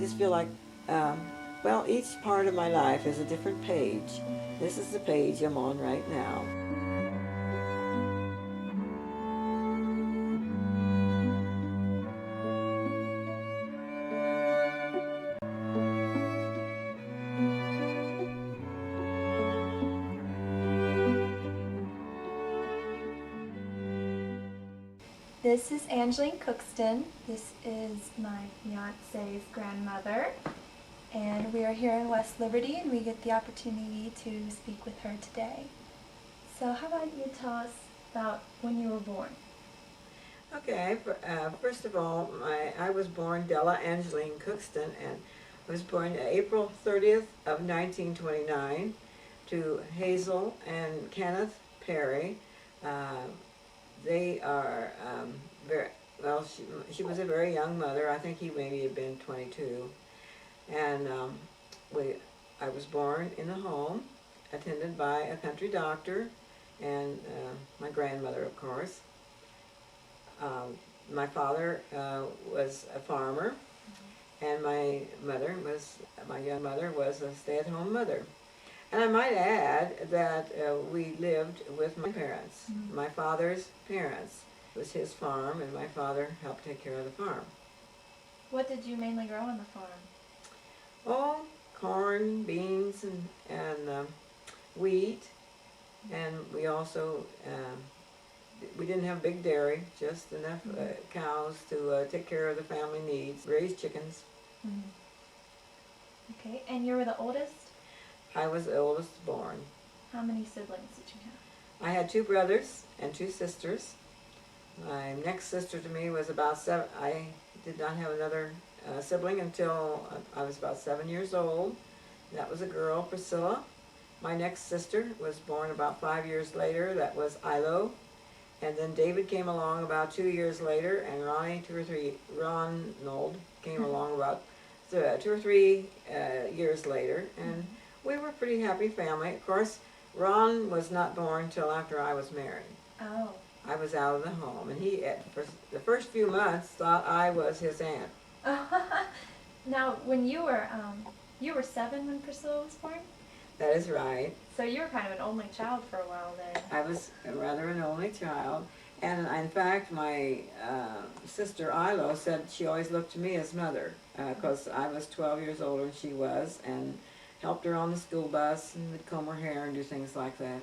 just feel like, well, each part of my life is a different page. This is the page I'm on right now. This is Anglene Cookston. This is my fiance's grandmother, and we are here in West Liberty, and we get the opportunity to speak with her today. So how about you tell us about when you were born? Okay, first of all, I was born Della Anglene Cookston, and I was born April 30th of 1929 to Hazel and Kenneth Perry. They are very, well, she was a very young mother. I think he maybe had been 22. And I was born in a home, attended by a country doctor, and my grandmother, of course. My father was a farmer, and my young mother was a stay-at-home mother. And I might add that we lived with my parents. My father's parents. It was his farm, and my father helped take care of the farm. What did you mainly grow on the farm? Oh, corn, beans, and wheat. And we also, we didn't have big dairy, just enough cows to take care of the family needs, raise chickens. Okay, and you were the oldest? I was the oldest born. How many siblings did you have? I had 2 brothers and 2 sisters. My next sister to me was about 7. I did not have another sibling until I was about 7 years old. That was a girl, Priscilla. My next sister was born about 5 years later. That was Ilo. And then David came along about 2 years later, and Ronald came along about 2 or 3 years later. And we were a pretty happy family. Of course, Ron was not born till after I was married. Oh. I was out of the home, and he, for the first few months, thought I was his aunt. Now, when you were 7 when Priscilla was born? That is right. So you were kind of an only child for a while then. I was rather an only child, and in fact, my sister Ilo said she always looked to me as mother, because I was 12 years older than she was, and helped her on the school bus and would comb her hair and do things like that.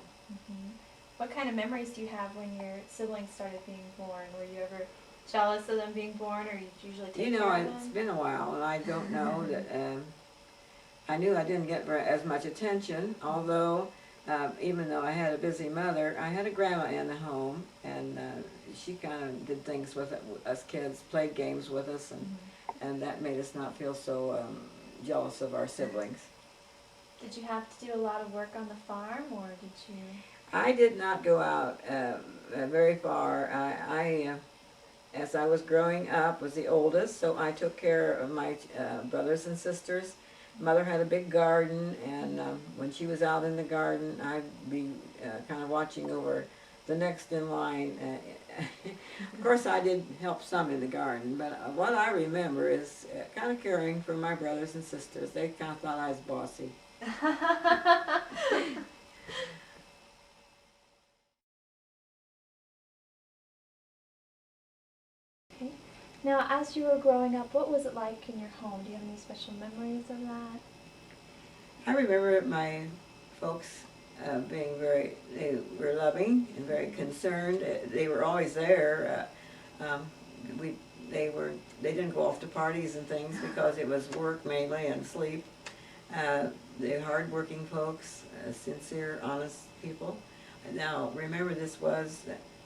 What kind of memories do you have when your siblings started being born? Were you ever jealous of them being born, or you usually take care of them? It's been a while, and I don't know that. I knew I didn't get as much attention, although even though I had a busy mother, I had a grandma in the home, and she kind of did things with us kids, played games with us, and that made us not feel so jealous of our siblings. Did you have to do a lot of work on the farm, or did you? I did not go out very far. As I was growing up, was the oldest, so I took care of my brothers and sisters. Mother had a big garden, and when she was out in the garden, I'd be kind of watching over the next in line. Of course, I did help some in the garden, but what I remember is kind of caring for my brothers and sisters. They kind of thought I was bossy. Okay. Now, as you were growing up, what was it like in your home? Do you have any special memories of that? I remember my folks being they were loving and very concerned. They were always there. They didn't go off to parties and things because it was work mainly and sleep. They're hard-working folks, sincere, honest people. Now, remember,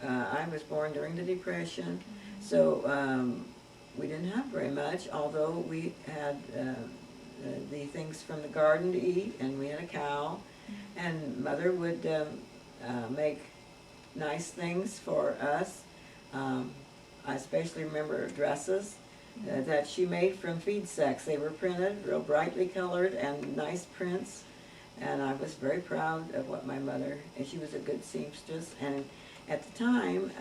I was born during the Depression, so we didn't have very much, although we had the things from the garden to eat, and we had a cow, and Mother would make nice things for us. I especially remember dresses that she made from feed sacks. They were printed, real brightly colored, and nice prints. And I was very proud of what my mother, and she was a good seamstress. And at the time,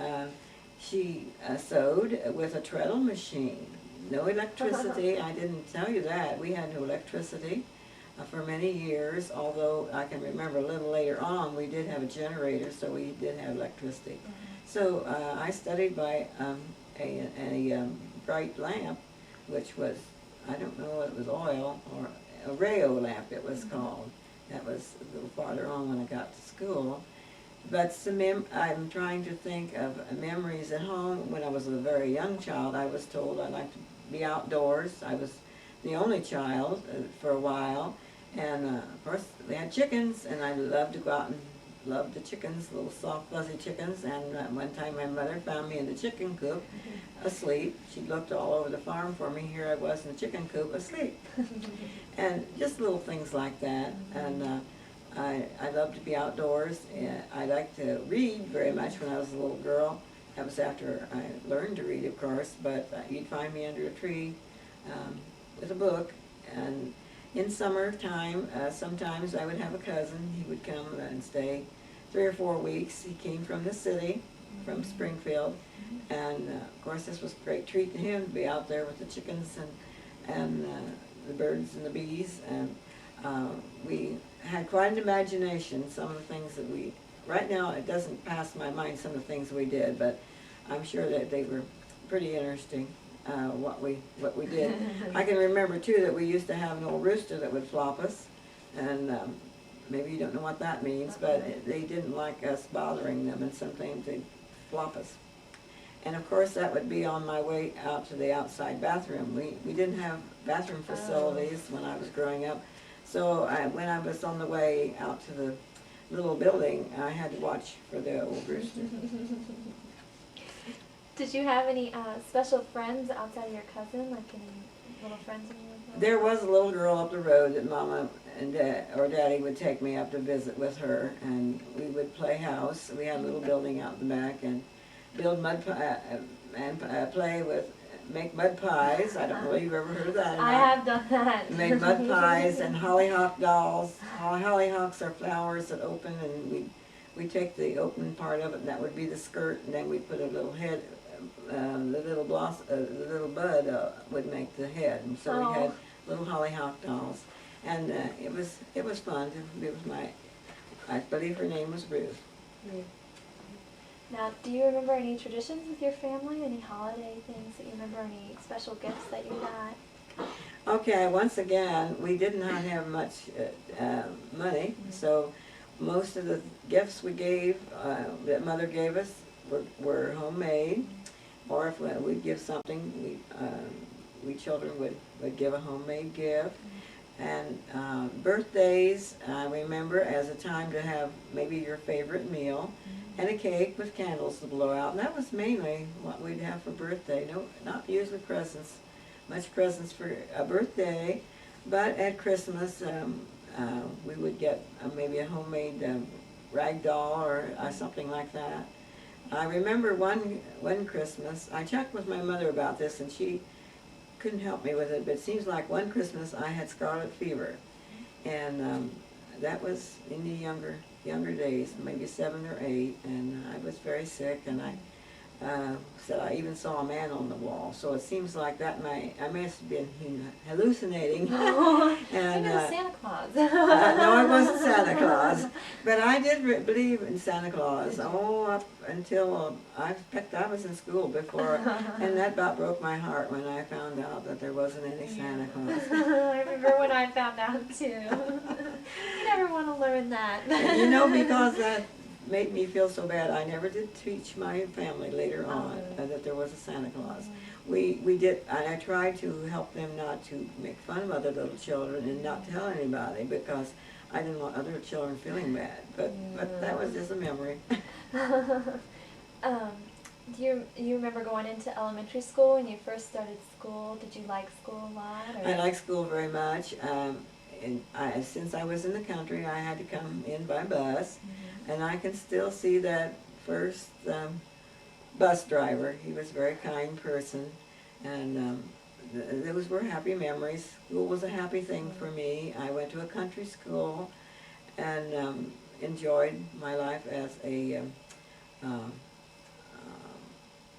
she sewed with a treadle machine. no electricity. I didn't tell you that. We had no electricity for many years, although I can remember a little later on we did have a generator, so we did have electricity. So I studied by a bright lamp, which was, I don't know, it was oil, or a Rayo lamp it was called. That was a little farther on when I got to school. But I'm trying to think of memories at home. When I was a very young child, I was told I liked to be outdoors. I was the only child for a while. And of course, we had chickens, and I loved to go out and love the chickens, little soft, fuzzy chickens. And one time my mother found me in the chicken coop, asleep. She looked all over the farm for me. Here I was in the chicken coop, asleep. And just little things like that. And I loved to be outdoors. And I liked to read very much when I was a little girl. That was after I learned to read, of course. But you'd find me under a tree with a book. And in summertime, sometimes I would have a cousin. He would come and stay 3 or 4 weeks. He came from the city, from Springfield, and of course this was a great treat to him to be out there with the chickens and the birds and the bees. And we had quite an imagination. Some of the things that right now it doesn't pass my mind some of the things we did, but I'm sure that they were pretty interesting. What we did. I can remember too that we used to have an old rooster that would flop us, and maybe you don't know what that means, but they didn't like us bothering them, and sometimes they'd flop us. And of course that would be on my way out to the outside bathroom. We didn't have bathroom facilities when I was growing up, so when I was on the way out to the little building, I had to watch for the old rooster. Did you have any special friends outside of your cousin, like any little friends in your life? There was a little girl up the road that Mama and Daddy would take me up to visit with her, and we would play house. We had a little building out in the back, and build mud pie, and play with, make mud pies. I don't know if you've ever heard of that. I have done that. Made mud pies and hollyhock dolls. Hollyhocks are flowers that open, and we take the open part of it, and that would be the skirt, and then we put a little head. The little bud would make the head, and so we had little hollyhock dolls, and it was fun. It was I believe her name was Ruth. Now, do you remember any traditions with your family? Any holiday things that you remember? Any special gifts that you got? Okay, once again, we did not have much money, so most of the gifts we gave that Mother gave us were homemade. Or if we'd give something, we children would give a homemade gift. And birthdays, I remember as a time to have maybe your favorite meal, and a cake with candles to blow out. And that was mainly what we'd have for birthday. No, not usually presents, much presents for a birthday, but at Christmas we would get maybe a homemade rag doll or something like that. I remember one Christmas, I checked with my mother about this, and she couldn't help me with it, but it seems like one Christmas I had scarlet fever, and that was in the younger days, maybe 7 or 8, and I was very sick, and I said I even saw a man on the wall, so it seems like that I must have been hallucinating. Oh, and maybe it was Santa Claus. no, it wasn't Santa Claus, but I did believe in Santa Claus. Up until I was in school before, and that about broke my heart when I found out that there wasn't any Santa Claus. I remember when I found out too. You never want to learn that. You know, because that made me feel so bad. I never did teach my family later on that there was a Santa Claus. We did, and I tried to help them not to make fun of other little children and not tell anybody, because I didn't want other children feeling bad. But that was just a memory. Do you remember going into elementary school when you first started school? Did you like school a lot? Or? I liked school very much. Since I was in the country, I had to come in by bus, and I can still see that first bus driver. He was a very kind person, and those were happy memories. School was a happy thing for me. I went to a country school and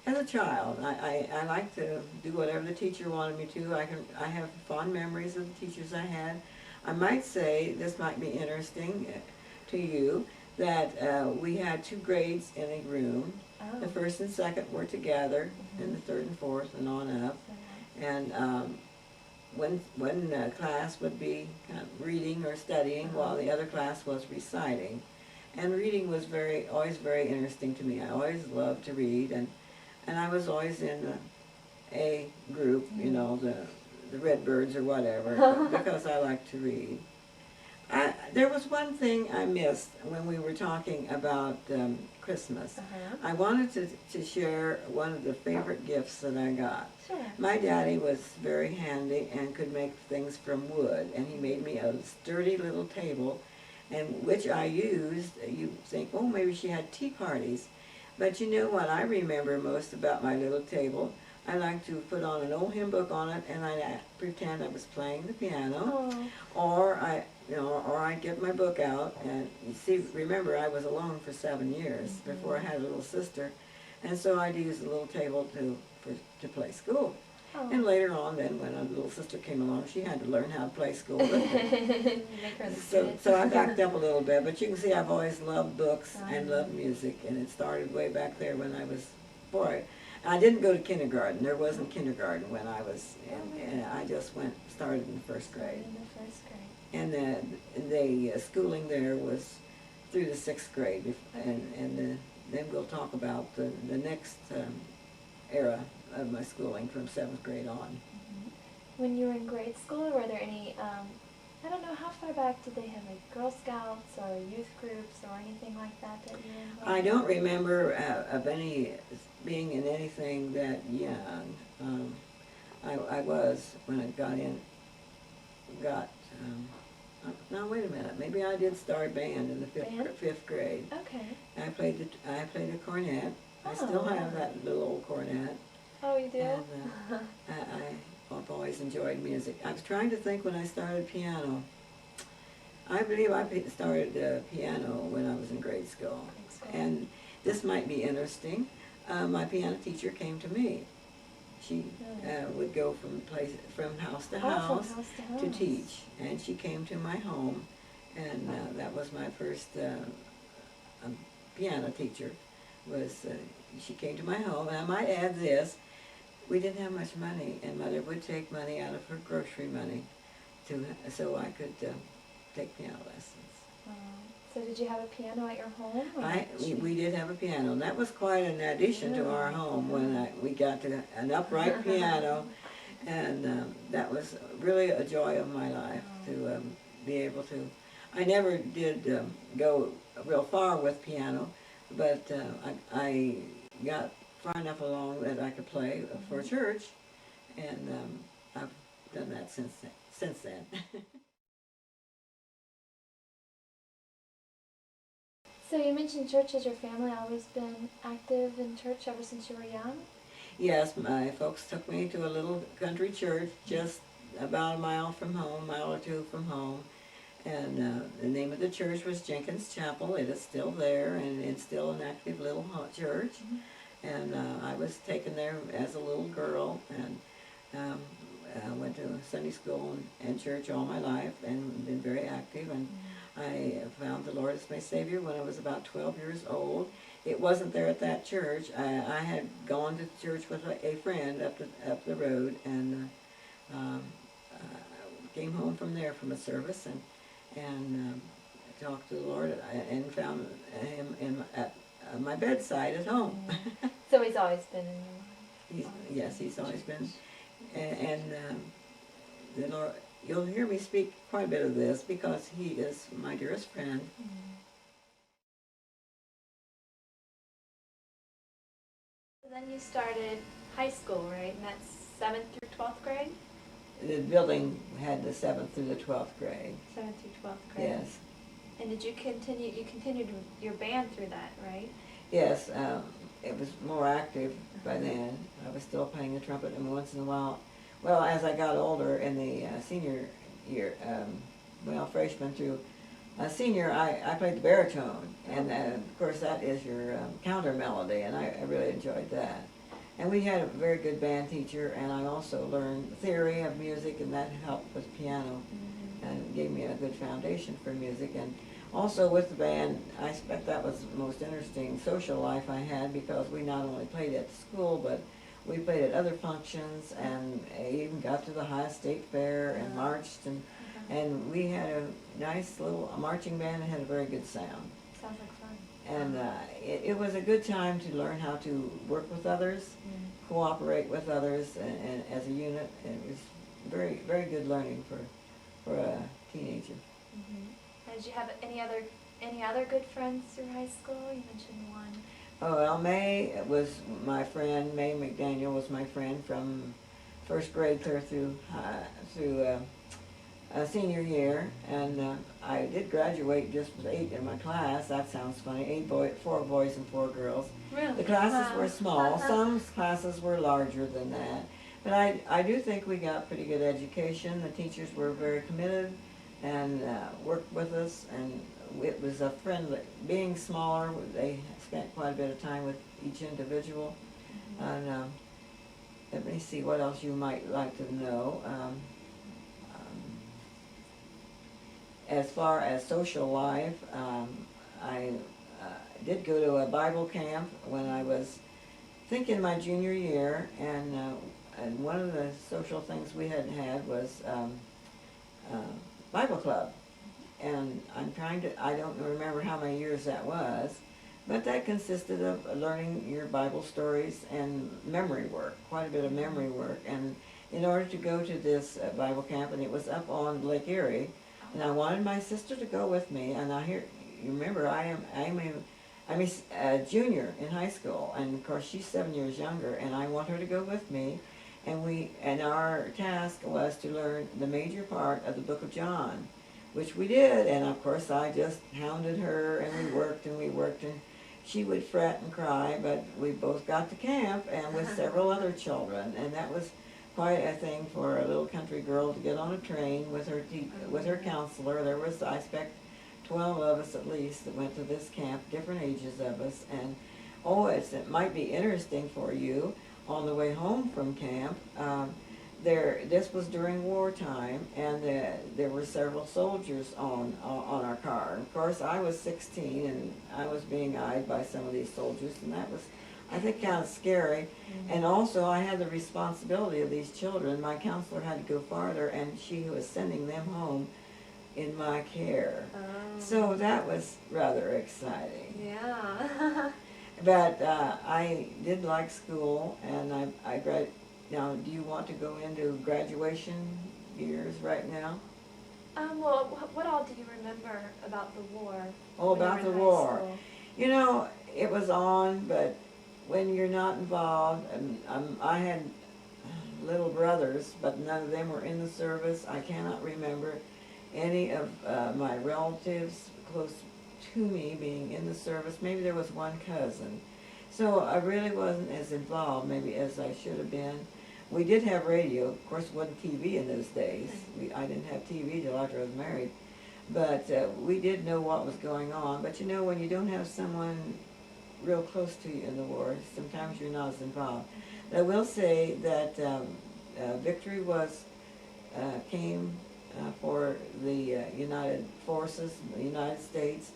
As a child, I like to do whatever the teacher wanted me to. I have fond memories of the teachers I had. I might say, this might be interesting to you, that we had 2 grades in a room. Oh. The first and second were together, and the third and fourth and on up. And one class would be kind of reading or studying, while the other class was reciting. And reading was always very interesting to me. I always loved to read, and I was always in the A group, you know, the Redbirds or whatever, because I like to read. There was one thing I missed when we were talking about Christmas. I wanted to share one of the favorite gifts that I got. Sure. My daddy was very handy and could make things from wood, and he made me a sturdy little table, and which I used. You think, oh, maybe she had tea parties. But you know what I remember most about my little table? I like to put on an old hymn book on it, and I pretend I was playing the piano, or I'd get my book out, and you see, remember, I was alone for 7 years before I had a little sister, and so I'd use the little table to play school. And later on, then, when a little sister came along, she had to learn how to play school with me. So I backed up a little bit, but you can see I've always loved books and loved music, and it started way back there when I was, boy, I didn't go to kindergarten. There wasn't kindergarten when I was, and I just started in the first grade. And the schooling there was through the 6th grade, and then we'll talk about the next era of my schooling from 7th grade on. When you were in grade school, were there any, I don't know, how far back did they have, like, Girl Scouts or youth groups or anything like that you were involved in? I don't remember of any being in anything that young. I was, when I now wait a minute, maybe I did start band in the 5th grade. Okay. I played a cornet. I still have that little old cornet. Oh, you do? And I've always enjoyed music. I was trying to think when I started piano. I believe I started piano when I was in grade school. And this might be interesting. My piano teacher came to me. She would go from house to house to teach. And she came to my home, and that was my first piano teacher. She came to my home, and I might add this. We didn't have much money, and Mother would take money out of her grocery money so I could take piano lessons. So did you have a piano at your home? We did have a piano, and that was quite an addition to our home when we got to an upright piano, and that was really a joy of my life to be able to. I never did go real far with piano, but I got far enough along that I could play for church, and I've done that since then. So you mentioned church. Has your family always been active in church ever since you were young? Yes, my folks took me to a little country church just about a mile or two from home. And the name of the church was Jenkins Chapel. It is still there, and it's still an active little church. And I was taken there as a little girl, and went to Sunday school and church all my life, and been very active. And I found the Lord as my Savior when I was about 12 years old. It wasn't there at that church. I had gone to church with a friend up the road, and came home from there from a service, and talked to the Lord, and found him at my bedside at home. So he's always been in your life? Yes, he's always been. And the Lord, you'll hear me speak quite a bit of this because he is my dearest friend. So then you started high school, right? And that's 7th through 12th grade? The building had the 7th through the 12th grade. 7th through 12th grade. Yes. And did you continued your band through that, right? Yes, it was more active by then. I was still playing the trumpet, and once in a while, well, as I got older in the senior year, freshman through senior, I played the baritone, and of course that is your counter melody, and I really enjoyed that. And we had a very good band teacher, and I also learned theory of music, and that helped with piano and gave me a good foundation for music. And also with the band, I expect that was the most interesting social life I had, because we not only played at the school, but we played at other functions, and even got to the Ohio State Fair and marched, and we had a nice little marching band and had a very good sound. Sounds like fun. And it was a good time to learn how to work with others, cooperate with others, and as a unit. And it was very, very good learning for a teenager. And did you have any other good friends through high school? You mentioned one. Oh, well, May was my friend. May McDaniel was my friend from first grade clear through senior year, and I did graduate just with 8 in my class. That sounds funny. 4 boys and 4 girls. Really? The classes were small. Some classes were larger than that. But I do think we got pretty good education. The teachers were very committed and worked with us, and it was a friendly, being smaller, they spent quite a bit of time with each individual. And let me see what else you might like to know. As far as social life, I did go to a Bible camp when I was, I think, in my junior year, and one of the social things we had was Bible club. And I don't remember how many years that was, but that consisted of learning your Bible stories and memory work, quite a bit of memory work. And in order to go to this Bible camp, and it was up on Lake Erie, and I wanted my sister to go with me. And you remember, I'm a junior in high school, and of course she's 7 years younger, and I want her to go with me. And our task was to learn the major part of the book of John, which we did. And of course I just hounded her, and we worked, and she would fret and cry, but we both got to camp, and with several other children, and that was quite a thing for a little country girl to get on a train with her counselor. There was, I expect, 12 of us at least that went to this camp, different ages of us. And it might be interesting for you on the way home from camp. This was during wartime, and there were several soldiers on our car. Of course, I was 16, and I was being eyed by some of these soldiers, and that was, I think, kind of scary. And also, I had the responsibility of these children. My counselor had to go farther, and she was sending them home in my care. So that was rather exciting. Yeah. But I did like school, and I graduated. Now, do you want to go into graduation years right now? Well, what all do you remember about the war? Oh, about the war. You know, it was on, but when you're not involved, and I had little brothers, but none of them were in the service. I cannot remember any of my relatives close to me being in the service. Maybe there was one cousin. So I really wasn't as involved maybe as I should have been. We did have radio. Of course, it wasn't TV in those days. I didn't have TV till after I was married. But we did know what was going on. But you know, when you don't have someone real close to you in the war, sometimes you're not as involved. But I will say that victory came for the United Forces, the United States.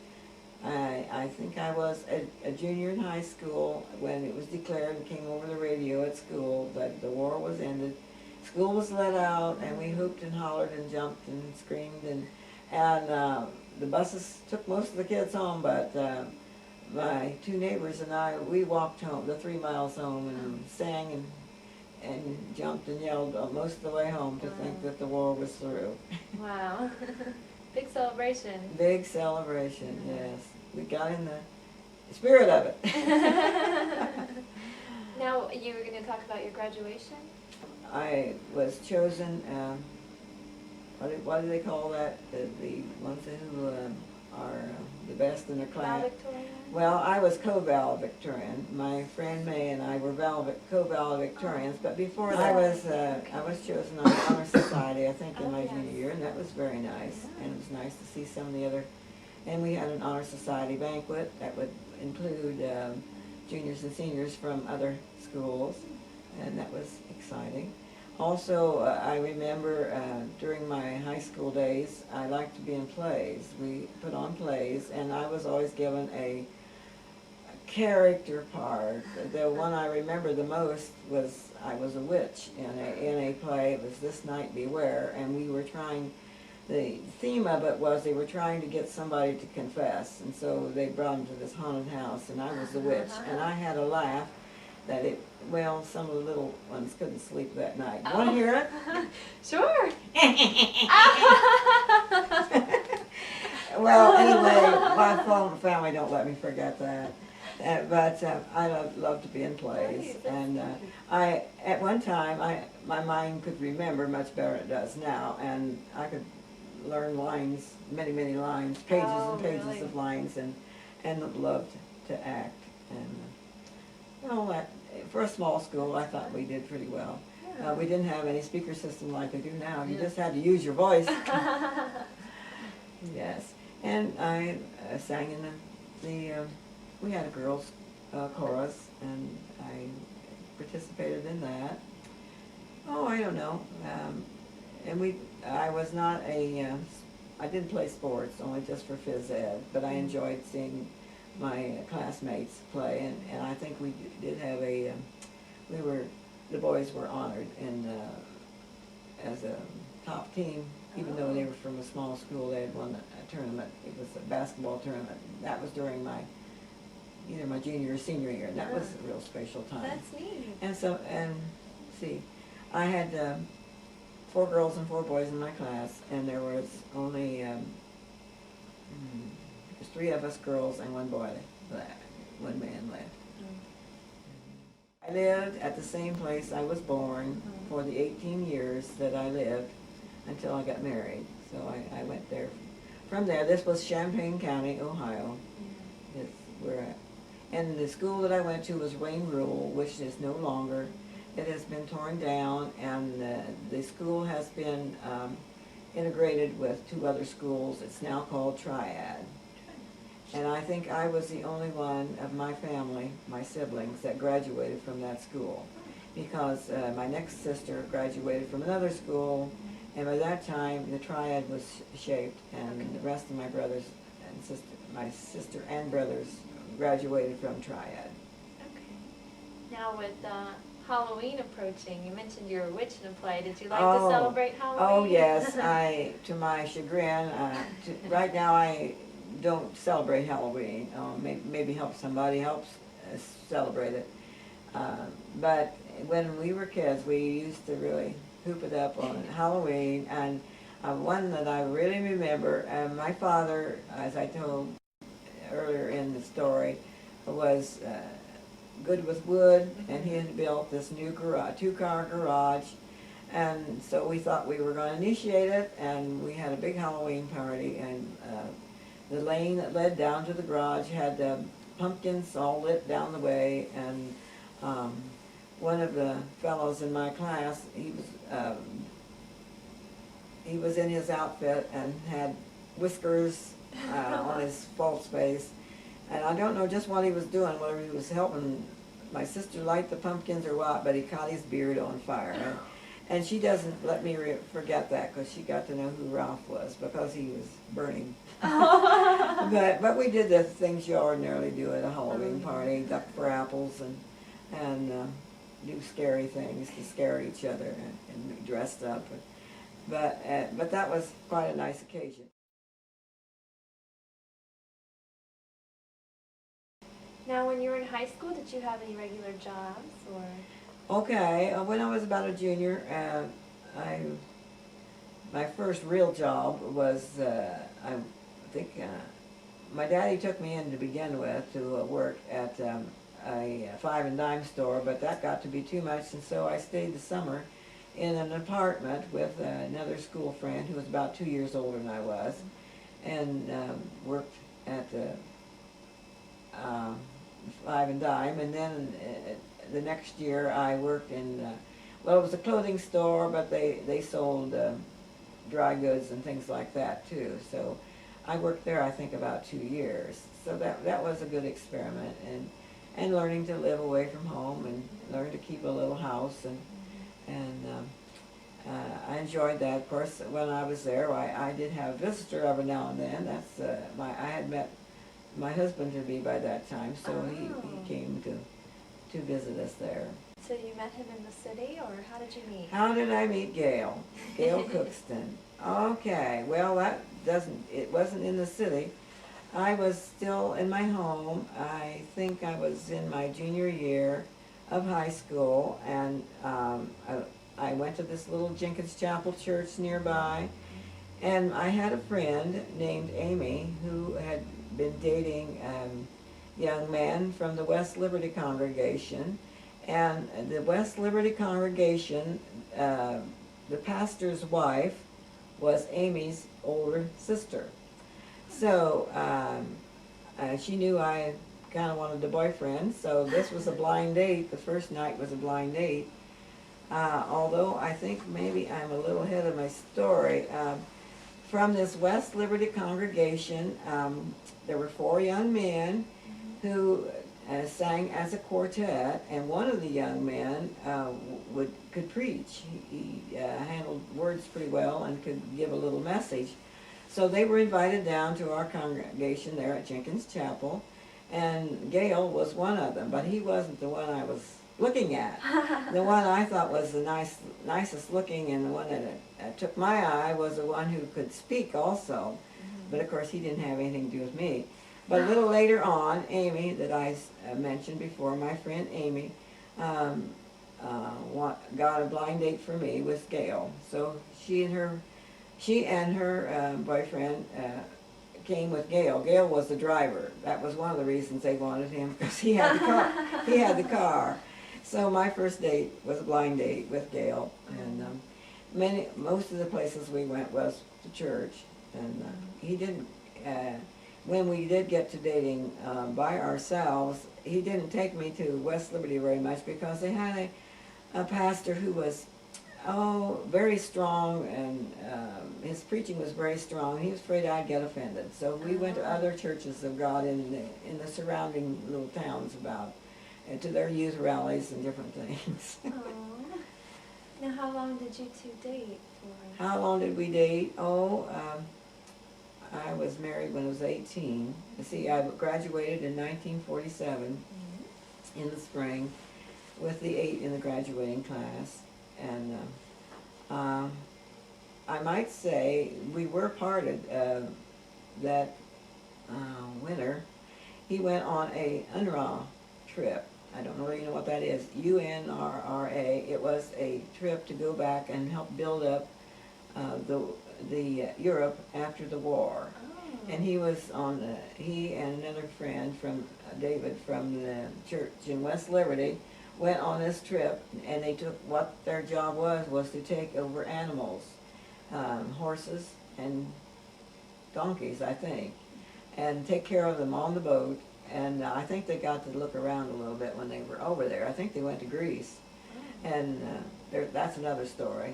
I think I was a junior in high school when it was declared and came over the radio at school that the war was ended. School was let out, and we hooped and hollered and jumped and screamed, and the buses took most of the kids home, but my 2 neighbors and I, we walked home, the 3 miles home, and sang and jumped and yelled most of the way home to think that the war was through. Wow. Big celebration. Big celebration, yes. We got in the spirit of it. Now, you were going to talk about your graduation? I was chosen, what do they call that? The ones who are the best in their class. Valedictorian? Well, I was co-valedictorian. My friend May and I were co-valedictorians, but before that I was chosen on the Honor Society, I think, in my junior year, and that was very nice. And it was nice to see some of the other, and we had an Honor Society banquet that would include juniors and seniors from other schools. and that was exciting. Also, I remember during my high school days, I liked to be in plays. We put on plays, and I was always given a character part. The one I remember the most was I was a witch in a play. It was This Night Beware, and we were trying, the theme of it was they were trying to get somebody to confess, and so they brought them to this haunted house, and I was the witch, and I had a laugh that it, well, some of the little ones couldn't sleep that night. You want to hear it? Sure. Well, anyway, my family don't let me forget that. But I love to be in plays, and I at one time my mind could remember much better than it does now, and I could learn lines, many lines, pages and pages of lines, and loved to act. And well, for a small school, I thought we did pretty well. We didn't have any speaker system like they do now. You just had to use your voice. Yes, and I sang in the we had a girls' chorus, and I participated in that. Oh, I don't know. And I was not I didn't play sports, only just for phys ed, but I enjoyed seeing my classmates play, and I think we did have the boys were honored as a top team, even though they were from a small school. They had won a tournament. It was a basketball tournament. That was during either my junior or senior year, and that was a real special time. That's neat. And I had 4 girls and 4 boys in my class, and there was only there's 3 of us girls and 1 boy left, 1 man left. I lived at the same place I was born for the 18 years that I lived until I got married. So I went there. From there, this was Champaign County, Ohio. It's where and the school that I went to was Wayne Rural, which is no longer. It has been torn down, and the school has been integrated with 2 other schools. It's now called Triad. And I think I was the only one of my family, my siblings, that graduated from that school, because my next sister graduated from another school, and by that time the Triad was shaped, and the rest of my brothers and my sister and brothers graduated from Triad. Okay. Now with Halloween approaching, you mentioned you were a witch in a play. Did you like to celebrate Halloween? Oh yes, to my chagrin, right now I don't celebrate Halloween. Maybe help somebody helps celebrate it. But when we were kids, we used to really hoop it up on Halloween. And one that I really remember, my father, as I told earlier in the story, was good with wood, and he had built this new garage, 2-car garage, and so we thought we were going to initiate it, and we had a big Halloween party, and the lane that led down to the garage had pumpkins all lit down the way, and one of the fellows in my class, he was in his outfit and had whiskers on his false face, and I don't know just what he was doing, whether he was helping my sister light the pumpkins or what, but he caught his beard on fire. And she doesn't let me forget that, because she got to know who Ralph was, because he was burning. But we did the things you ordinarily do at a Halloween party, duck for apples and do scary things to scare each other and be dressed up. But that was quite a nice occasion. Now, when you were in high school, did you have any regular jobs, or? Okay, when I was about a junior, my first real job was, I think, my daddy took me in to begin with to work at a 5 and dime store, but that got to be too much, and so I stayed the summer in an apartment with another school friend who was about 2 years older than I was, and worked at the 5 and dime, and then the next year I worked in, well, it was a clothing store, but they sold dry goods and things like that too. So I worked there, I think, about 2 years. So that was a good experiment. And and learning to live away from home and learn to keep a little house and I enjoyed that. Of course, when I was there, I did have a visitor every now and then. I had met my husband to be by that time, so he came to visit us there. So you met him in the city, or how did you meet? How did I meet Gail? Gail Cookston. Okay, well it wasn't in the city. I was still in my home. I think I was in my junior year of high school, and I went to this little Jenkins Chapel church nearby, and I had a friend named Amy who had been dating a young man from the West Liberty congregation. And the West Liberty congregation, the pastor's wife was Amy's older sister. So she knew I kind of wanted a boyfriend, so this was a blind date. The first night was a blind date. Although I think maybe I'm a little ahead of my story. From this West Liberty congregation, there were 4 young men who sang as a quartet, and one of the young men could preach. He handled words pretty well and could give a little message. So they were invited down to our congregation there at Jenkins Chapel, and Gail was one of them, but he wasn't the one I was looking at. The one I thought was the nicest looking, and the one that took my eye was the one who could speak also. But of course he didn't have anything to do with me. But a little later on, Amy, that I mentioned before, my friend Amy, got a blind date for me with Gail. So she and her boyfriend came with Gail. Gail was the driver. That was one of the reasons they wanted him, because he had the car. He had the car. So my first date was a blind date with Gail, and most of the places we went was to church, and he didn't. When we did get to dating by ourselves, he didn't take me to West Liberty very much, because they had a pastor who was, very strong, and his preaching was very strong. He was afraid I'd get offended. So we went to other churches of God in the surrounding little towns to their youth rallies and different things. Now, how long did you two date for? How long did we date? I was married when I was 18. You see, I graduated in 1947 in the spring with the 8 in the graduating class. And I might say we were parted that winter. He went on a UNRRA trip. I don't really know what that is. UNRRA. It was a trip to go back and help build up the Europe after the war. And he was he and another friend from David from the church in West Liberty went on this trip, and they took, what their job was to take over animals, horses and donkeys, I think, and take care of them on the boat. And I think they got to look around a little bit when they were over there. I think they went to Greece, and that's another story.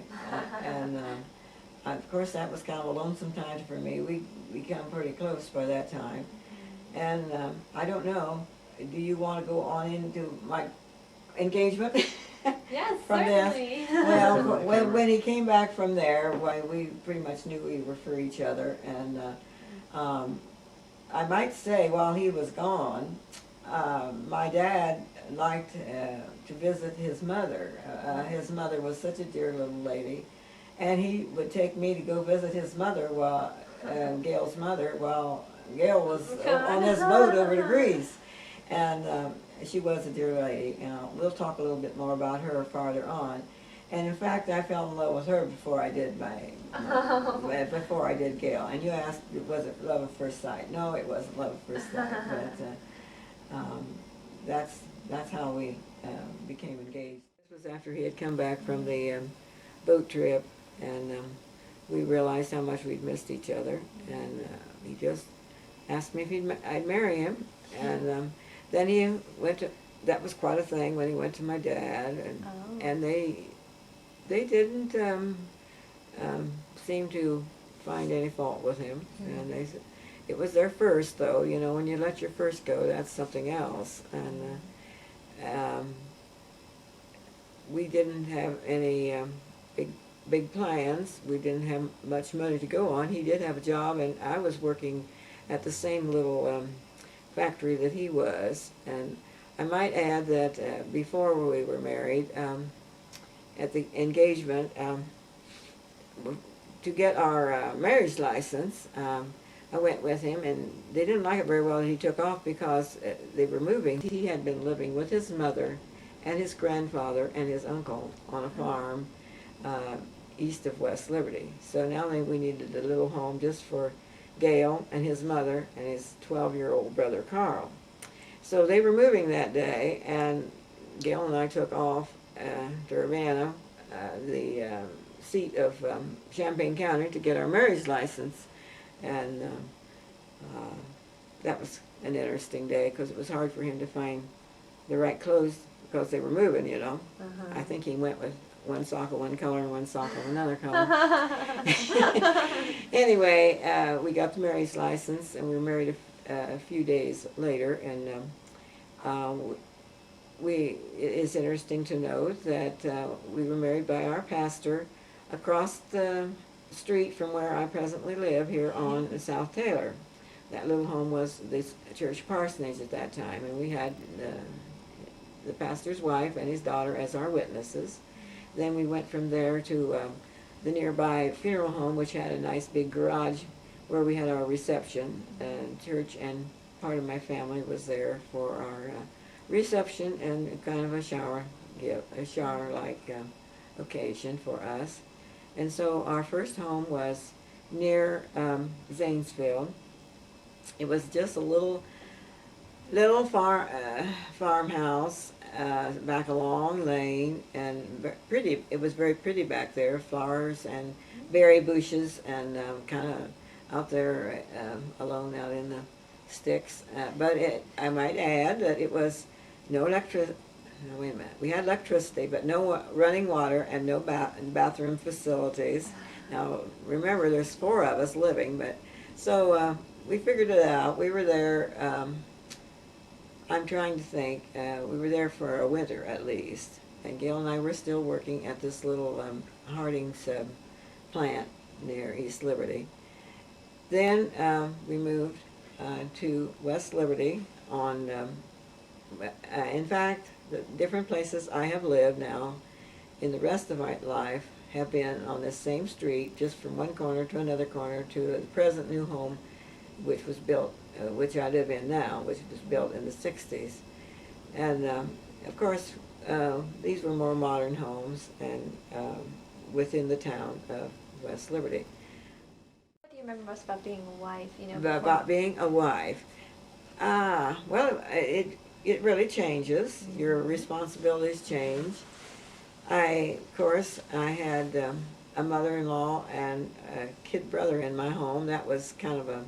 Of course, that was kind of a lonesome time for me. We became pretty close by that time. And I don't know, do you want to go on into my engagement? Yes, from certainly. This? Well, when he came back from there, we pretty much knew we were for each other. And I might say, while he was gone, my dad liked to visit his mother. His mother was such a dear little lady. And he would take me to go visit his mother, Gail's mother, while Gail was on this boat over to Greece. And she was a dear lady. We'll talk a little bit more about her farther on. And in fact, I fell in love with her before I did before I did Gail. And you asked, was it love at first sight? No, it wasn't love at first sight. But that's how we became engaged. This was after he had come back from the boat trip, and we realized how much we'd missed each other. And he just asked me if I'd marry him. And then he went to, that was quite a thing when he went to my dad, and they didn't seem to find any fault with him. And it was their first, though. You know, when you let your first go, that's something else. And we didn't have any big plans. We didn't have much money to go on. He did have a job, and I was working at the same little factory that he was. And I might add that before we were married, at the engagement, to get our marriage license, I went with him, and they didn't like it very well that he took off because they were moving. He had been living with his mother and his grandfather and his uncle on a farm east of West Liberty. So now we needed a little home just for Gail and his mother and his 12-year-old brother Carl. So they were moving that day, and Gail and I took off to Urbana, the seat of Champaign County, to get our marriage license. And that was an interesting day because it was hard for him to find the right clothes because they were moving, you know. I think he went with one sock of one color and one sock of another color. Anyway, we got the marriage license, and we were married a few days later. And it is interesting to note that we were married by our pastor across the street from where I presently live here on South Taylor. That little home was the church parsonage at that time, and we had the pastor's wife and his daughter as our witnesses. Then we went from there to the nearby funeral home, which had a nice big garage where we had our reception. Church and part of my family was there for our reception and kind of a shower-like occasion for us. And so our first home was near Zanesville. It was just a little farmhouse back a long lane, and pretty. It was very pretty back there, flowers and berry bushes, and kind of out there alone out in the sticks. But I might add that it was no electricity. No, wait a minute. We had electricity, but no running water and no bathroom facilities. Now, remember, there's 4 of us living, but so we figured it out. We were there. I'm trying to think. We were there for a winter at least, and Gail and I were still working at this little Harding's plant near East Liberty. Then we moved to West Liberty on. In fact, the different places I have lived now in the rest of my life have been on this same street, just from one corner to another corner to the present new home, which was built, which I live in now, which was built in the 60s. And of course, these were more modern homes and within the town of West Liberty. What do you remember most about being a wife? About being a wife? Well, it really changes. Your responsibilities change. Of course, I had a mother-in-law and a kid brother in my home. That was kind of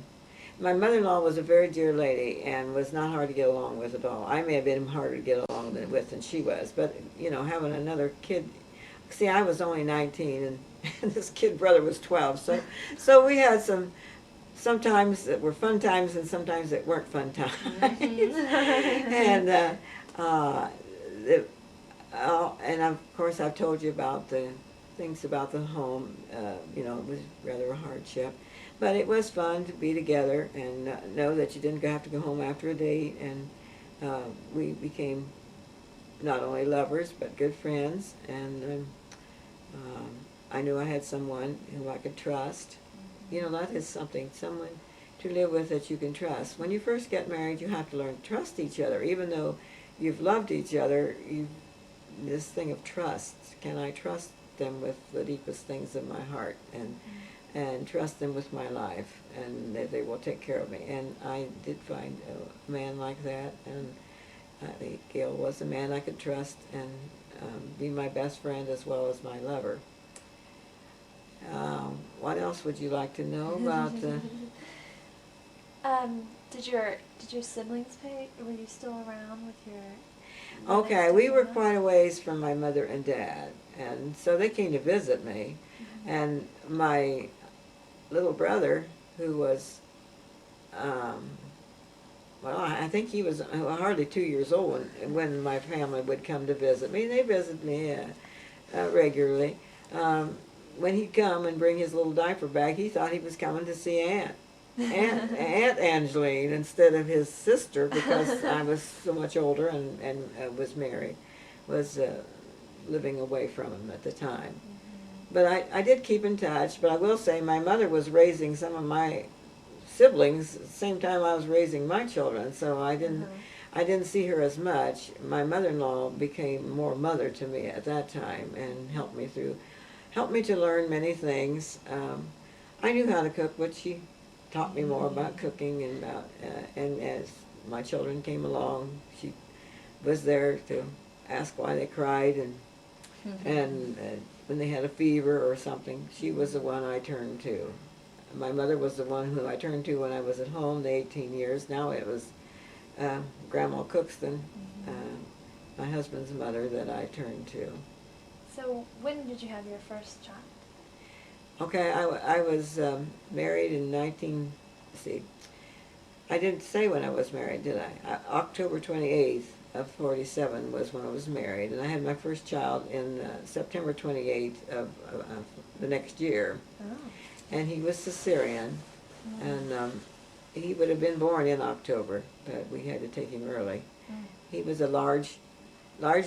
my mother-in-law was a very dear lady and was not hard to get along with at all. I may have been harder to get along with than she was, but, you know, having another kid, see, I was only 19 and this kid brother was 12, so we had sometimes that were fun times and sometimes that weren't fun times. And of course I've told you about the things about the home. You know, it was rather a hardship, but it was fun to be together and know that you didn't have to go home after a date. And we became not only lovers but good friends. And I knew I had someone who I could trust. You know, that is something, someone to live with that you can trust. When you first get married, you have to learn to trust each other. Even though you've loved each other, this thing of trust. Can I trust them with the deepest things of my heart and trust them with my life, and that they will take care of me? And I did find a man like that, and Gail was a man I could trust and be my best friend as well as my lover. What else would you like to know about? Did your siblings pay? Were you still around with your? Okay, we were quite a ways from my mother and dad, and so they came to visit me. And my little brother, who was well, I think he was hardly 2 years old when my family would come to visit me. They visited me regularly. When he'd come and bring his little diaper bag, he thought he was coming to see Aunt Angeline instead of his sister, because I was so much older and was married, was living away from him at the time. But I did keep in touch. But I will say my mother was raising some of my siblings at the same time I was raising my children, so I didn't see her as much. My mother-in-law became more mother to me at that time and helped me to learn many things. I knew how to cook, but she taught me more about cooking and as my children came along, she was there to ask why they cried and when they had a fever or something. She was the one I turned to. My mother was the one who I turned to when I was at home, the 18 years. Now it was Grandma Cookston, my husband's mother, that I turned to. So when did you have your first child? Okay, I was married in I didn't say when I was married, did I? October 28th of 47 was when I was married, and I had my first child in September 28th of the next year. Oh. And he was cesarean, and he would have been born in October, but we had to take him early. He was a large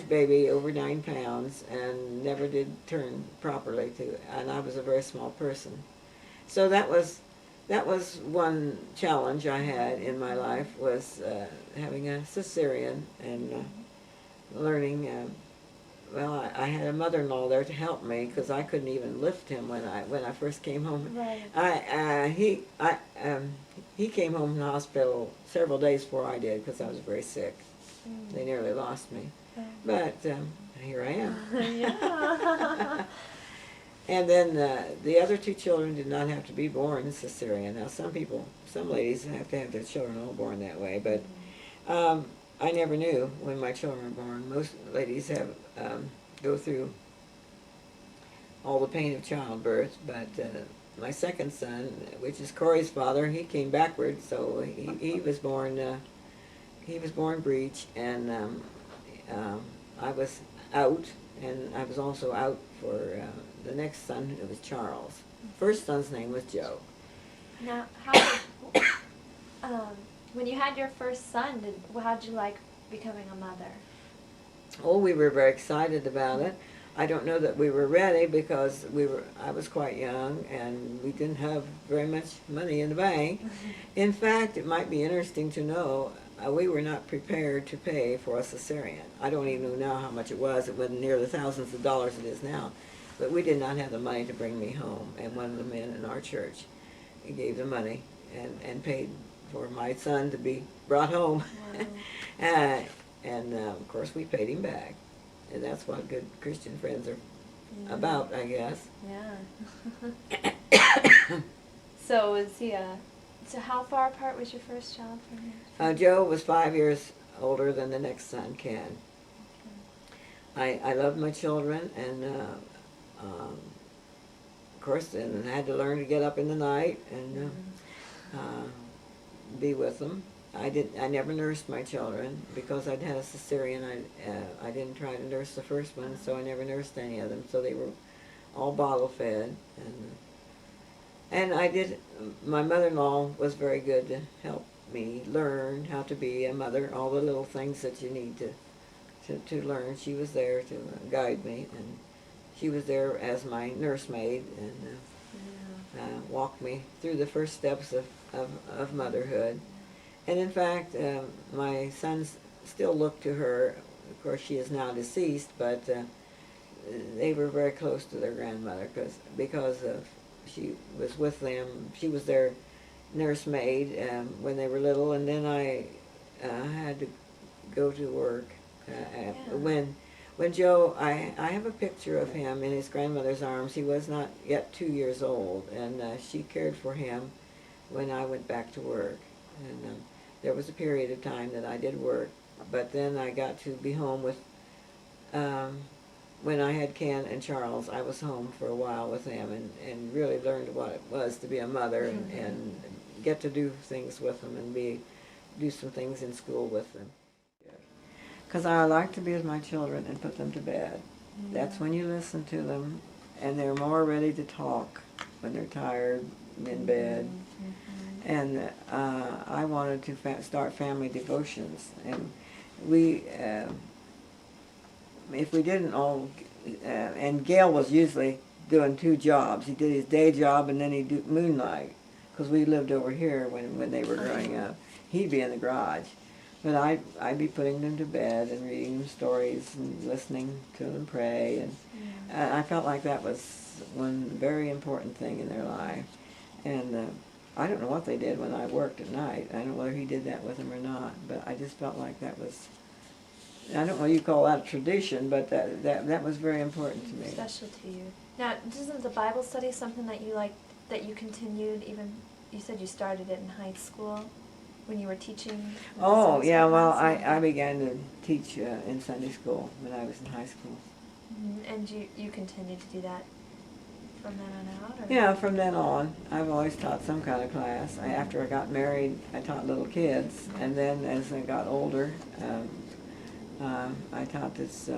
baby, over 9 pounds, and never did turn properly and I was a very small person. So that was one challenge I had in my life, was having a cesarean and learning. Well, I had a mother-in-law there to help me because I couldn't even lift him when I first came home. Right. He came home from the hospital several days before I did because I was very sick. They nearly lost me, but here I am. Yeah. And then the other 2 children did not have to be born cesarean. Now some ladies have to have their children all born that way, but I never knew when my children were born. Most ladies have go through all the pain of childbirth, but my second son, which is Cory's father, he came backwards, so he was born breech, and I was out, and I was also out for the next son. It was Charles. First son's name was Joe. Now, when you had your first son, how'd you like becoming a mother? Oh, we were very excited about it. I don't know that we were ready because I was quite young and we didn't have very much money in the bank. In fact, it might be interesting to know, we were not prepared to pay for a cesarean. I don't even know now how much it was. It wasn't near the thousands of dollars it is now. But we did not have the money to bring me home, and one of the men in our church gave the money and paid for my son to be brought home. Wow. And of course we paid him back. And that's what good Christian friends are about, I guess. Yeah. So how far apart was your first child from you? Joe was 5 years older than the next son, Ken. Okay. I loved my children, and of course, and I had to learn to get up in the night and be with them. I never nursed my children because I'd had a cesarean. I didn't try to nurse the first one, so I never nursed any of them. So they were all bottle fed, and I did. My mother-in-law was very good to help me learn how to be a mother. All the little things that you need to learn. She was there to guide me, and she was there as my nursemaid and walked me through the first steps of motherhood. And in fact, my sons still look to her. Of course, she is now deceased, but they were very close to their grandmother because she was with them. She was their nursemaid when they were little, and then I had to go to work. When Joe, I have a picture of him in his grandmother's arms. He was not yet 2 years old, and she cared for him when I went back to work. And there was a period of time that I did work, but then I got to be home with, when I had Ken and Charles, I was home for a while with them and really learned what it was to be a mother and get to do things with them and do some things in school with them. Because I like to be with my children and put them to bed. That's when you listen to them, and they're more ready to talk when they're tired in bed. And I wanted to start family devotions, and we, if we didn't all, and Gail was usually doing 2 jobs. He did his day job, and then he'd do moonlight, because we lived over here when they were growing up. He'd be in the garage. But I'd be putting them to bed and reading them stories and listening to them pray. And I felt like that was one very important thing in their life. And I don't know what they did when I worked at night. I don't know whether he did that with them or not. But I just felt like that was, I don't know what you call that a tradition, but that was very important to me. Special to you. Now, isn't the Bible study something that you like, that you continued even, you said you started it in high school? When you were teaching? Oh, yeah, well, I began to teach in Sunday school when I was in high school. And you continued to do that from then on out? Or? Yeah, from then on. I've always taught some kind of class. After I got married, I taught little kids, and then as I got older, I taught this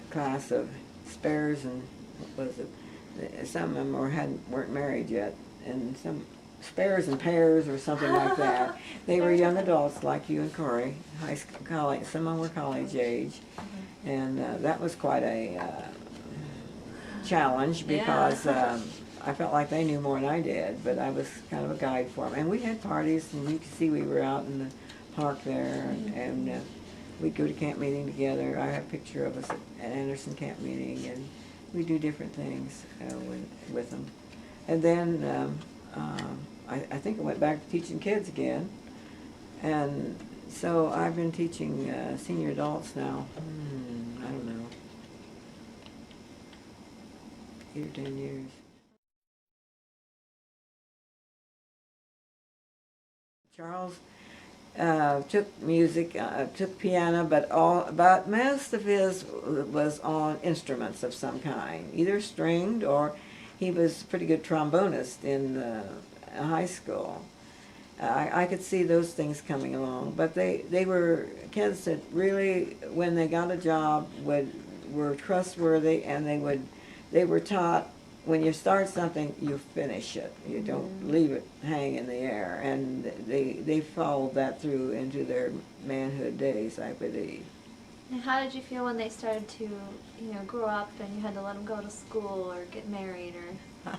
class of spares, and what was it? Some of them weren't married yet, and some spares and pairs or something like that. They were young adults like you and Cory, high school, college. Some of them were college age, and that was quite a challenge because I felt like they knew more than I did, but I was kind of a guide for them. And we had parties, and you could see we were out in the park there, and we'd go to camp meeting together. I have a picture of us at Anderson camp meeting, and we do different things with them. And then I think I went back to teaching kids again, and so I've been teaching senior adults now, I don't know, 8 or 10 years. Charles took music, took piano, but most of his was on instruments of some kind, either stringed, or he was a pretty good trombonist in high school. I could see those things coming along, but they were kids that really, when they got a job, were trustworthy, and they were taught, when you start something, you finish it. You don't leave it hang in the air, and they followed that through into their manhood days, I believe. And how did you feel when they started to, grow up and you had to let them go to school or get married or?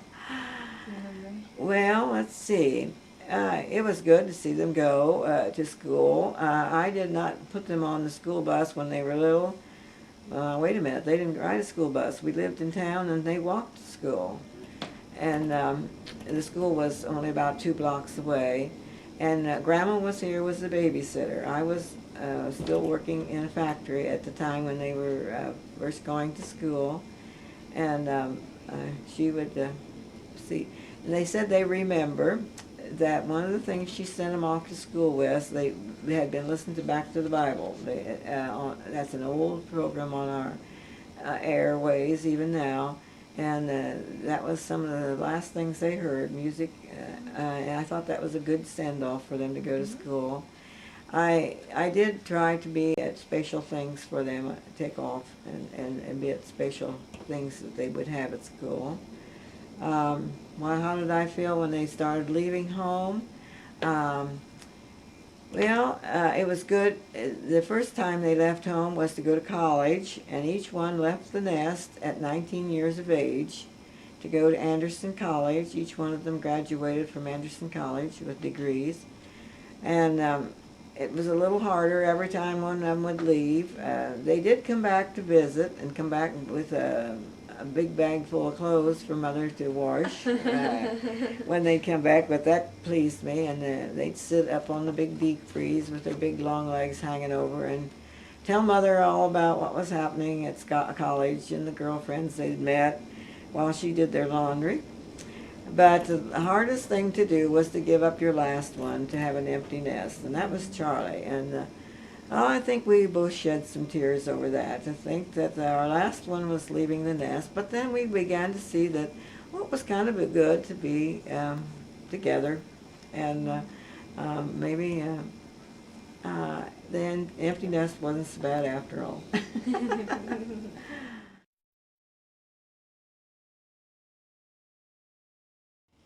Remember? Well, let's see. It was good to see them go to school. I did not put them on the school bus when they were little. Wait a minute, they didn't ride a school bus. We lived in town and they walked to school. And the school was only about 2 blocks away. And Grandma was here, was the babysitter. I was still working in a factory at the time when they were first going to school. And she would see. And they said they remember that one of the things she sent them off to school with, they had been listening to Back to the Bible. That's an old program on our airways even now, and that was some of the last things they heard, music, and I thought that was a good send-off for them to go to school. I did try to be at special things for them, take off and be at special things that they would have at school. Well, how did I feel when they started leaving home? Well, it was good. The first time they left home was to go to college, and each one left the nest at 19 years of age to go to Anderson College. Each one of them graduated from Anderson College with degrees. And it was a little harder every time one of them would leave. They did come back to visit and come back with a big bag full of clothes for Mother to wash when they'd come back, but that pleased me. And they'd sit up on the big deep freeze with their big long legs hanging over and tell Mother all about what was happening at college and the girlfriends they'd met while she did their laundry. But the hardest thing to do was to give up your last one, to have an empty nest, and that was Charlie. And I think we both shed some tears over that, to think that our last one was leaving the nest. But then we began to see that, well, it was kind of good to be together and maybe the empty nest wasn't so bad after all.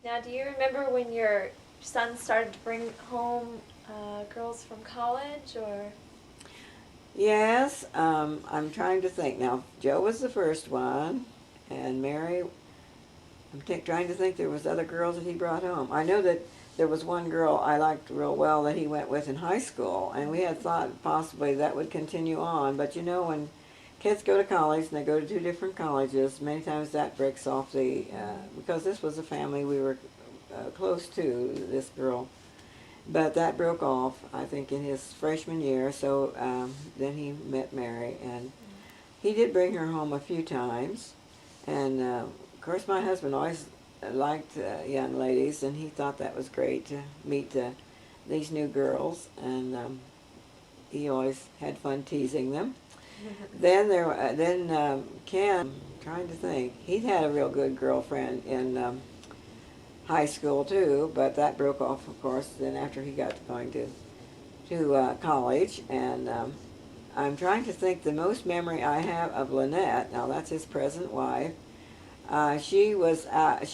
Now, do you remember when your son started to bring home girls from college, or? Yes, I'm trying to think now. Joe was the first one, and Mary. I'm trying to think there was other girls that he brought home. I know that there was one girl I liked real well that he went with in high school, and we had thought possibly that would continue on. But you know, when kids go to college and they go to two different colleges, many times that breaks off the, because this was a family we were close to, this girl. But that broke off, I think, in his freshman year, so then he met Mary, and he did bring her home a few times. And of course, my husband always liked young ladies, and he thought that was great to meet these new girls, and he always had fun teasing them. Then Ken, trying to think, he'd had a real good girlfriend in high school too, but that broke off, of course, then after he got going to college. And I'm trying to think, the most memory I have of Lynette, now that's his present wife, she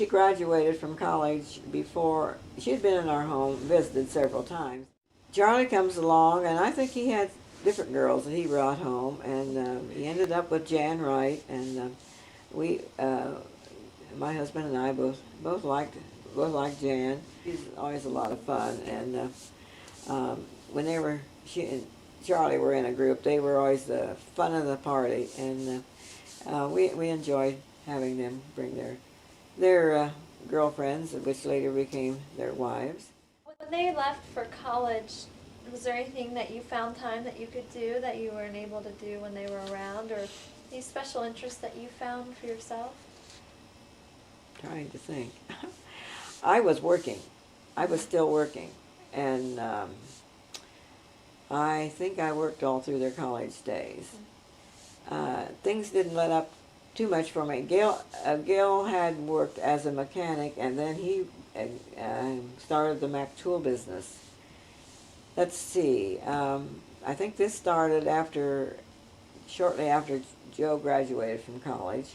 graduated from college before, she'd been in our home, visited several times. Charlie comes along, and I think he had different girls that he brought home, and he ended up with Jan Wright, and my husband and I both liked Jan. She's always a lot of fun, and when she and Charlie were in a group, they were always the fun of the party, and we enjoyed having them bring their girlfriends, which later became their wives. When they left for college, was there anything that you found time that you could do that you weren't able to do when they were around, or any special interests that you found for yourself? Trying to think. I was working. I was still working, and I think I worked all through their college days. Things didn't let up too much for me. Gil had worked as a mechanic, and then he started the Mac tool business. Let's see. I think this started shortly after Joe graduated from college.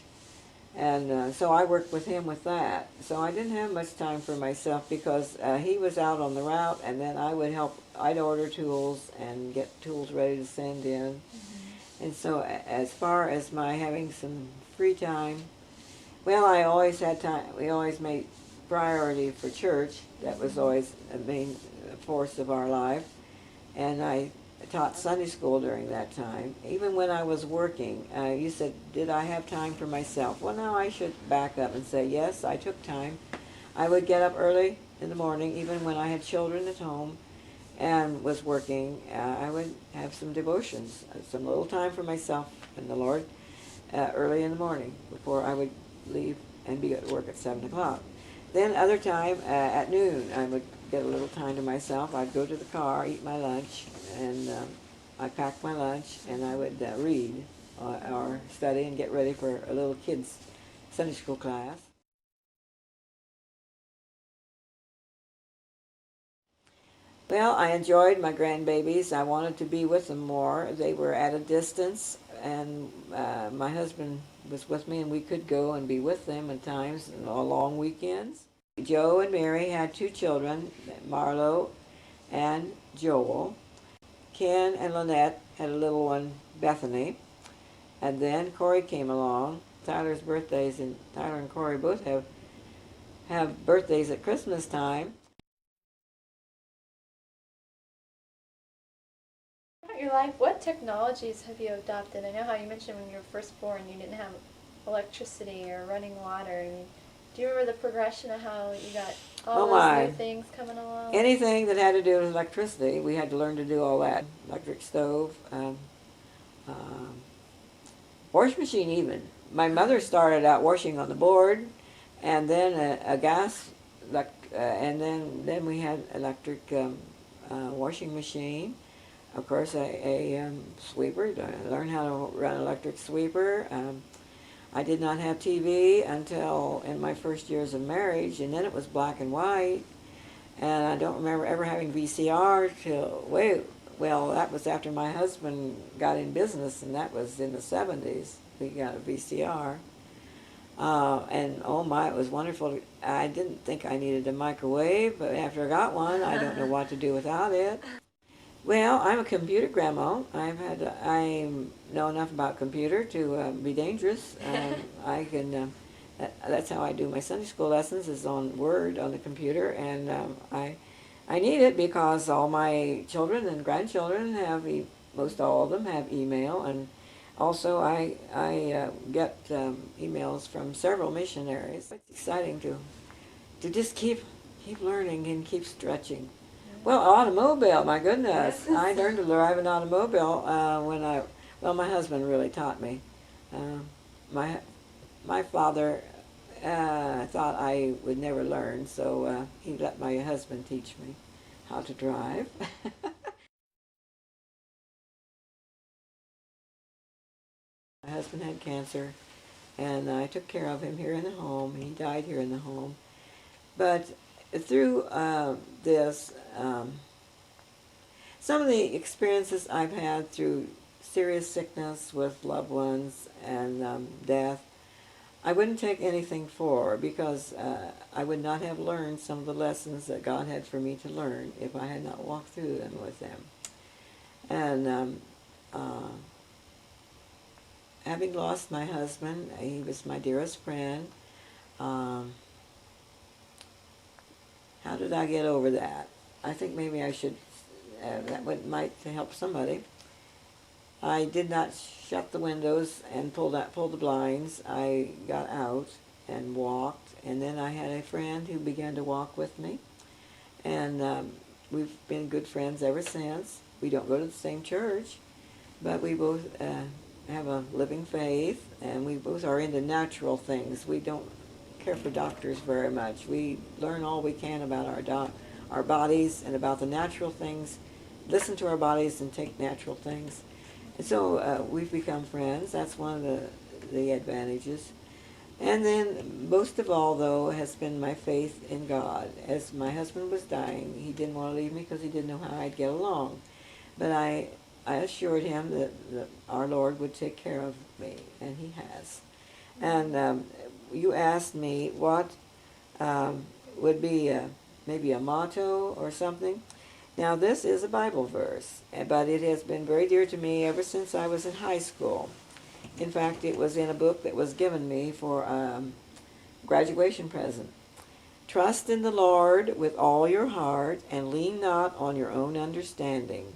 And so I worked with him with that. So I didn't have much time for myself because he was out on the route, and then I would help. I'd order tools and get tools ready to send in. Mm-hmm. And so as far as my having some free time, well, I always had time. We always made priority for church. That was always a main force of our life. And I taught Sunday school during that time. Even when I was working, you said, did I have time for myself? Well, now I should back up and say, yes, I took time. I would get up early in the morning, even when I had children at home and was working. I would have some devotions, some little time for myself and the Lord early in the morning before I would leave and be at work at 7 o'clock. Then other time at noon, I would get a little time to myself. I'd go to the car, eat my lunch, and I'd pack my lunch, and I would read or study and get ready for a little kids' Sunday school class. Well, I enjoyed my grandbabies. I wanted to be with them more. They were at a distance, and my husband was with me, and we could go and be with them at times on long weekends. Joe and Mary had two children, Marlo and Joel. Ken and Lynette had a little one, Bethany. And then Cory came along. Tyler's birthdays, and Tyler and Cory both have birthdays at Christmas time. About your life, what technologies have you adopted? I know how you mentioned when you were first born you didn't have electricity or running water. I mean, do you remember the progression of how you got all those new things coming along? Anything that had to do with electricity, we had to learn to do all that. Electric stove, wash machine even. My mother started out washing on the board, and then a gas, and then we had electric washing machine. Of course, a sweeper. I learned how to run an electric sweeper. I did not have TV until in my first years of marriage, and then it was black and white. And I don't remember ever having VCR till well, that was after my husband got in business, and that was in the 70s. We got a VCR. And oh my, it was wonderful. I didn't think I needed a microwave, but after I got one, I don't know what to do without it. Well, I'm a computer grandma. I know enough about computer to be dangerous. I can. That's how I do my Sunday school lessons, is on Word on the computer, and I need it because all my children and grandchildren have most all of them have email, and also I get emails from several missionaries. It's exciting to just keep learning and keep stretching. Well, automobile, my goodness. I learned to drive an automobile my husband really taught me. My father thought I would never learn, so he let my husband teach me how to drive. My husband had cancer, and I took care of him here in the home. He died here in the home. But through this, some of the experiences I've had through serious sickness with loved ones and death, I wouldn't take anything for, because I would not have learned some of the lessons that God had for me to learn if I had not walked through them with them. And having lost my husband, he was my dearest friend. How did I get over that? I think maybe I should, might help somebody. I did not shut the windows and pull the blinds. I got out and walked, and then I had a friend who began to walk with me, and we've been good friends ever since. We don't go to the same church, but we both have a living faith, and we both are into natural things. We don't care for doctors very much. We learn all we can about our bodies and about the natural things, listen to our bodies and take natural things. And so we've become friends. That's one of the advantages. And then most of all, though, has been my faith in God. As my husband was dying, he didn't want to leave me because he didn't know how I'd get along. But I assured him that our Lord would take care of me, and he has. And you asked me what would be maybe a motto or something. Now, this is a Bible verse, but it has been very dear to me ever since I was in high school. In fact, it was in a book that was given me for graduation present. Trust in the Lord with all your heart, and lean not on your own understanding.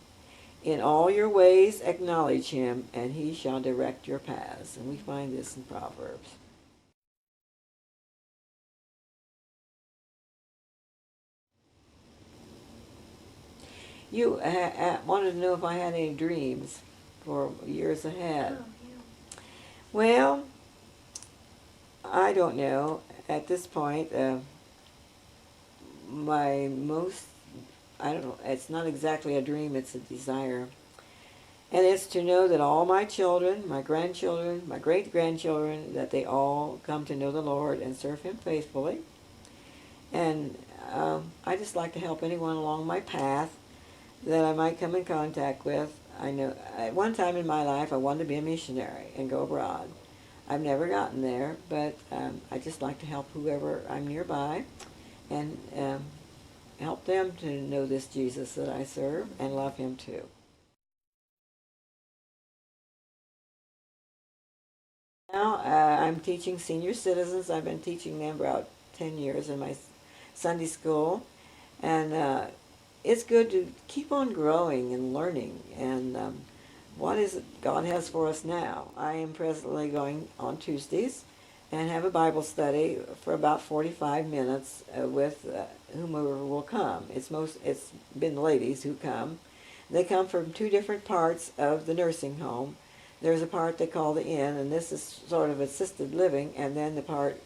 In all your ways acknowledge him, and he shall direct your paths. And we find this in Proverbs. You wanted to know if I had any dreams for years ahead. Oh, yeah. Well, I don't know. At this point, I don't know, it's not exactly a dream, it's a desire. And it's to know that all my children, my grandchildren, my great-grandchildren, that they all come to know the Lord and serve him faithfully. And I just like to help anyone along my path that I might come in contact with. I know at one time in my life I wanted to be a missionary and go abroad. I've never gotten there, but I just like to help whoever I'm nearby and help them to know this Jesus that I serve and love him too. Now I'm teaching senior citizens. I've been teaching them about 10 years in my Sunday school, and it's good to keep on growing and learning. And what is it God has for us now? I am presently going on Tuesdays and have a Bible study for about 45 minutes with whomever will come. It's been ladies who come. They come from two different parts of the nursing home. There's a part they call the inn, and this is sort of assisted living, and then the part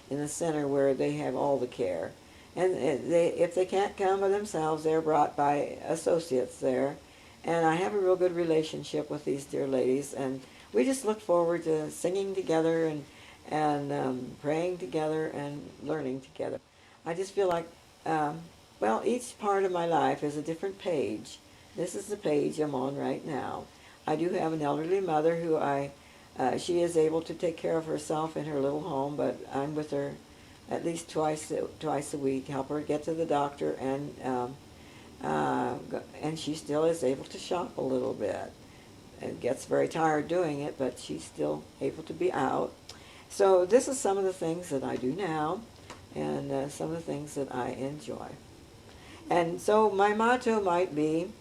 in the center where they have all the care. And if they can't come by themselves, they're brought by associates there. And I have a real good relationship with these dear ladies, and we just look forward to singing together and praying together and learning together. I just feel like Well, each part of my life is a different page. This is the page I'm on right now. I do have an elderly mother who she is able to take care of herself in her little home, but I'm with her at least twice a week, help her get to the doctor, and she still is able to shop a little bit. It gets very tired doing it, but she's still able to be out. So this is some of the things that I do now, and some of the things that I enjoy. And so my motto might be,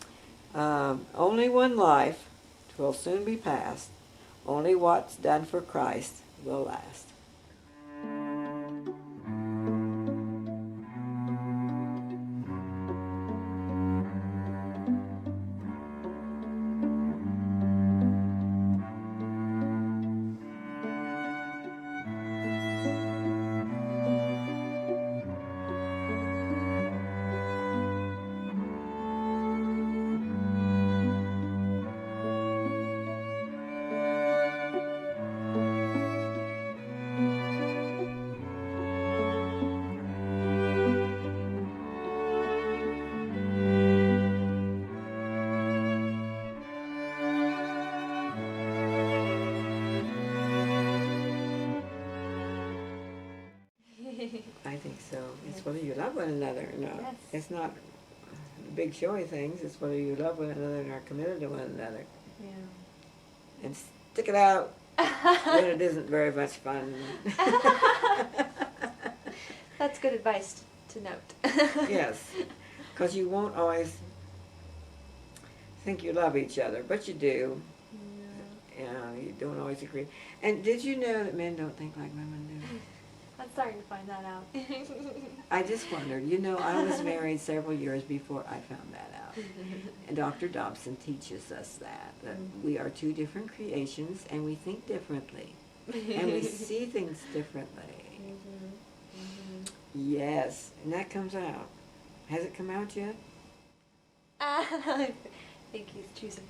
only one life, 'twill soon be past. Only what's done for Christ will last. I think so. It's whether you love one another or not. Yes. It's not the big showy things. It's whether you love one another and are committed to one another. Yeah. And stick it out when it isn't very much fun. That's good advice to note. Yes, because you won't always think you love each other, but you do. Yeah. You don't always agree. And did you know that men don't think like women do? I'm starting to find that out. I just wondered. You know, I was married several years before I found that out. And Dr. Dobson teaches us that we are two different creations and we think differently. And we see things differently. Yes, and that comes out. Has it come out yet? I think he's choosing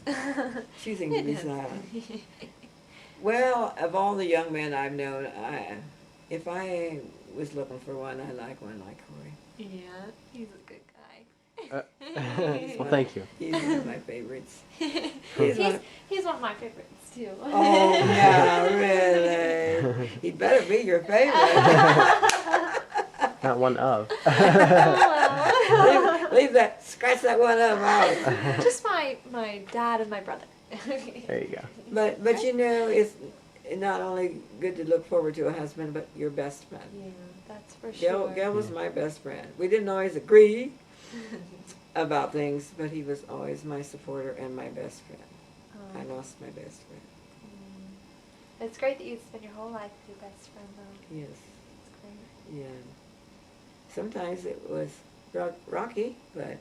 silence. Choosing to be silent. Well, of all the young men I've known, if I was looking for one, I like one like Cory. Yeah, he's a good guy. Well, thank you. He's one of my favorites. He's one of my favorites too. Oh, yeah, really? He better be your favorite. Not one of. leave that, scratch that one up out. Just my dad and my brother. There you go. But you know, it's not only good to look forward to a husband, but your best friend. Yeah, that's for sure. Gail was my best friend. We didn't always agree about things, but he was always my supporter and my best friend. I lost my best friend. It's great that you spend your whole life with your best friend, though. Yes. It's great. Yeah. Sometimes it was rocky, but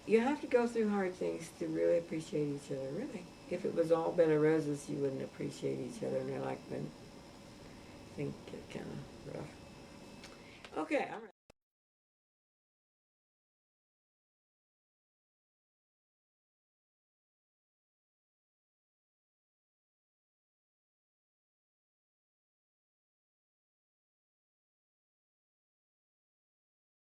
you have to go through hard things to really appreciate each other, really. If it was all bed of roses, you wouldn't appreciate each other, and I think it kind of rough. Okay, all right.